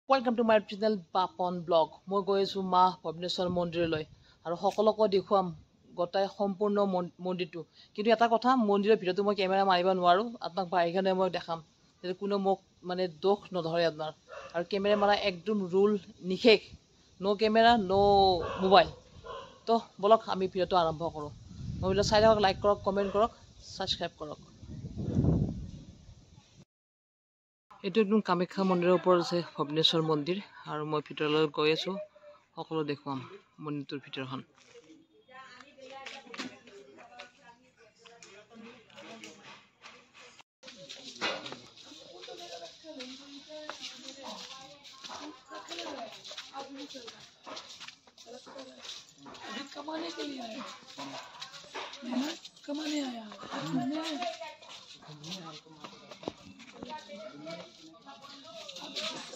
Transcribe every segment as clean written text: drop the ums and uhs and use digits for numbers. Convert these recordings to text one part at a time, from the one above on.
Welcome to my channel Papon Blog. মই গৈ আছো মা ভবনেশ্বৰ মন্দিৰলৈ আৰু সকলোকে দেখুৱাম গটাই সম্পূৰ্ণ মন্দিৰটো। কিন্তু এটা কথা, মন্দিৰৰ ভিতৰতো মই কেমেৰা মাৰিব নোৱাৰো, আপোনাক বাহিৰখানে মই দেখাম যাতে কোনো মোক মানে দোষ নধৰে আপোনাৰ। আৰু কেমেৰা মাৰা একদম ৰুল নিষেধ, নো কেমেৰা নো মোবাইল। তো বলক আমি ভিডিঅ'টো আৰম্ভ কৰোঁ। মই ভিডিঅ' চাই থাকক, লাইক কৰক, কমেণ্ট কৰক, ছাবস্ক্ৰাইব কৰক। এইটো একদম কামাখ্যা মন্দিৰৰ ওপৰত আছে ভবনেশ্বৰ মন্দিৰ, আৰু মই ভিতৰলৈ গৈ আছোঁ, সকলো দেখুৱাম মন্দিৰটোৰ ভিতৰখন।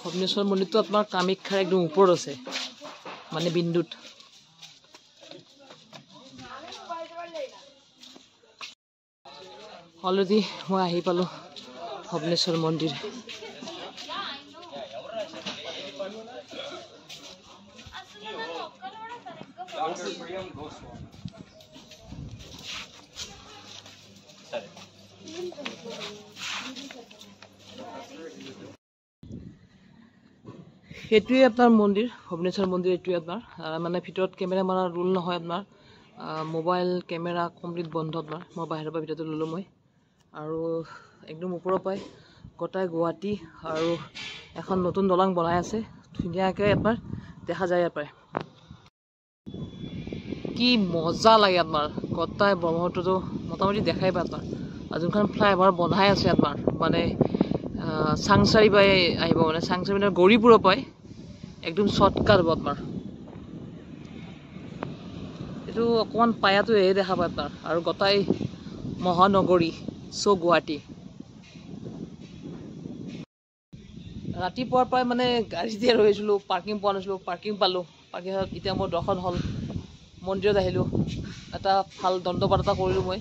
ভবনেশ্বৰ মন্দিৰটো আপোনাৰ কামাখ্যাৰ একদম ওপৰত আছে, মানে বিন্দুত। অলৰেডি মই আহি পালোঁ ভবনেশ্বৰ মন্দিৰ। এইটোৱে আপোনাৰ মন্দিৰ, ভবনেশ্বৰ মন্দিৰ। এইটোৱে আপোনাৰ মানে ভিতৰত কেমেৰা মাৰা ৰুল নহয় আপোনাৰ। মোবাইল কেমেৰা কমপ্লিট বন্ধ আপোনাৰ। মই বাহিৰৰ পৰা ভিতৰতে ল'লোঁ মই, আৰু একদম ওপৰৰ পৰাই গোটাই গুৱাহাটী আৰু এখন নতুন দলং বনাই আছে, ধুনীয়াকৈ আপোনাৰ দেখা যায় ইয়াৰ পৰাই। কি মজা লাগে আপোনাৰ, গোটাই ব্ৰহ্মপুত্ৰটো মোটামুটি দেখাই পায় আপোনাৰ। আৰু যোনখন ফ্লাইঅভাৰ বনাই আছে আপোনাৰ, মানে চাংচাৰি পাই আহিব, মানে চাংচাৰি মানে গৌৰীপুৰৰ পৰাই একদম শ্বৰ্টকাট হ'ব আপোনাৰ। এইটো অকণমান পায়াটোহে দেখা পায় আপোনাৰ, আৰু গোটাই মহানগৰী গুৱাহাটী। ৰাতিপুৱাৰ পৰাই মানে গাড়ীতে ৰৈছিলোঁ, পাৰ্কিং পোৱা নাছিলোঁ, পাৰ্কিং পালোঁ। পাৰ্কিঙত এতিয়া মোৰ দৰ্শন হ'ল, মন্দিৰত আহিলোঁ। এটা ভাল দণ্ডপাঠ এটা কৰিলোঁ মই,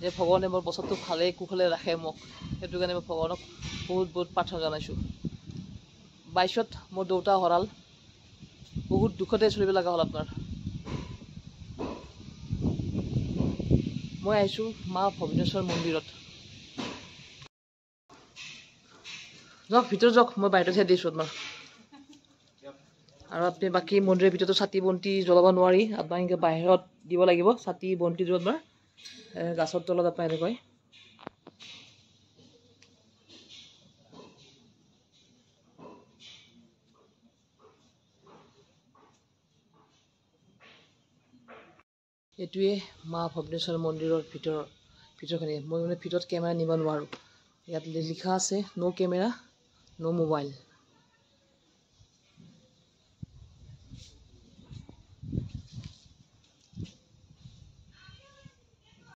যে ভগৱানে মোৰ বছৰটো ভালেই কুশলে ৰাখে মোক। সেইটো কাৰণে মই ভগৱানক বহুত বহুত প্ৰাৰ্থনা জনাইছোঁ। 22ত মোৰ দেউতা হৰাল, বহুত দুখতে চলিব লগা হ'ল আপোনাৰ। মই আহিছোঁ মা ভবনেশ্বৰ মন্দিৰত। যাওক ভিতৰত যাওক, মই বাহিৰত দিছোঁ আপোনাৰ। আৰু আপুনি বাকী মন্দিৰৰ ভিতৰতো চাকি বন্তি জ্বলাব নোৱাৰি, আপোনাৰ এনেকৈ বাহিৰত দিব লাগিব চাকি বন্তিটো আপোনাৰ, গাছৰ তলত আপোনাৰ এনেকৈ। এইটোৱে মা ভবনেশ্বৰ মন্দিৰৰ ভিতৰখিনি। মই মানে ভিতৰত কেমেৰা নিব নোৱাৰোঁ। ইয়াত লিখা আছে নো কেমেৰা নো মোবাইল।